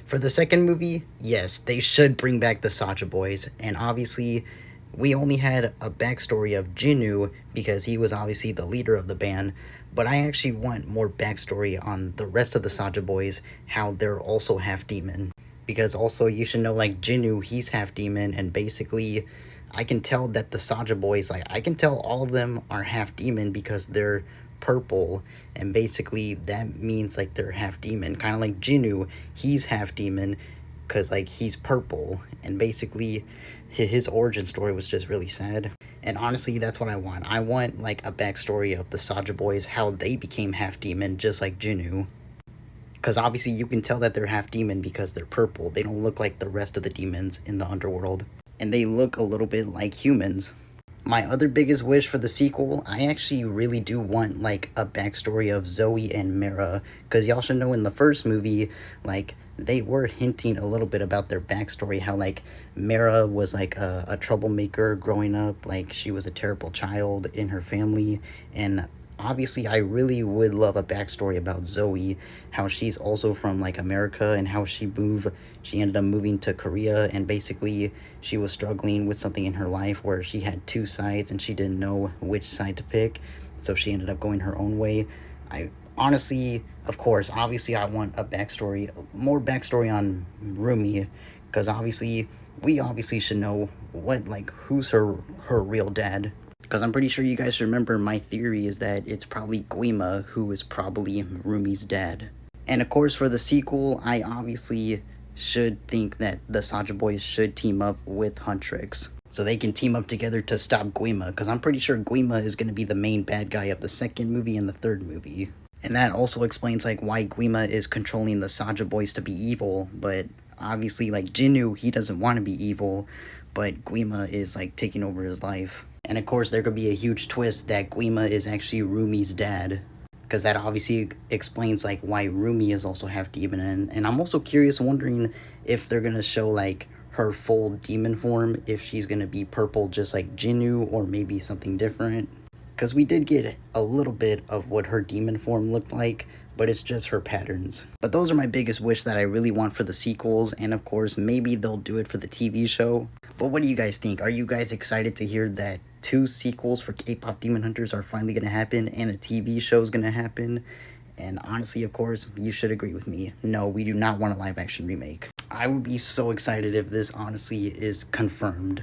For the second movie, yes, they should bring back the Sacha boys, and obviously, we only had a backstory of Jinnu because he was obviously the leader of the band, but I actually want more backstory on the rest of the Sacha boys, how they're also half demon. Because also, you should know, like, Jinnu, he's half demon, and basically, I can tell that the Sacha boys, like, I can tell all of them are half demon because they're purple, and basically that means like they're half demon, kind of like Jinnu, he's half demon because like he's purple, and basically his origin story was just really sad. And honestly, that's what I want like a backstory of the Saja boys, how they became half demon just like Jinnu, because obviously you can tell that they're half demon because they're purple. They don't look like the rest of the demons in the underworld, and they look a little bit like humans. My other biggest wish for the sequel, I actually really do want like a backstory of Zoe and Mara, because y'all should know in the first movie, like they were hinting a little bit about their backstory, how like Mara was like a troublemaker growing up, like she was a terrible child in her family, and obviously I really would love a backstory about Zoe, how she's also from like America, and how she ended up moving to Korea, and basically she was struggling with something in her life where she had two sides and she didn't know which side to pick, so she ended up going her own way. I honestly, of course, obviously I want a backstory, more backstory on Rumi, because obviously we obviously should know what, like, who's her real dad, because I'm pretty sure you guys remember my theory is that it's probably Guima who is probably Rumi's dad. And of course, for the sequel, I obviously should think that the Saja boys should team up with Huntrix, so they can team up together to stop Guima, because I'm pretty sure Guima is going to be the main bad guy of the second movie and the third movie. And that also explains like why Guima is controlling the Saja boys to be evil, but obviously like Jinnu, he doesn't want to be evil, but Guima is like taking over his life. And of course, there could be a huge twist that Guima is actually Rumi's dad, because that obviously explains like why Rumi is also half demon. And I'm also curious, wondering if they're gonna show like her full demon form, if she's gonna be purple just like Jinnu, or maybe something different. Because we did get a little bit of what her demon form looked like, but it's just her patterns. But those are my biggest wish that I really want for the sequels, and of course, maybe they'll do it for the TV show. But what do you guys think? Are you guys excited to hear that 2 sequels for K-Pop Demon Hunters are finally going to happen, and a TV show is going to happen? And honestly, of course, you should agree with me. No, we do not want a live-action remake. I would be so excited if this honestly is confirmed.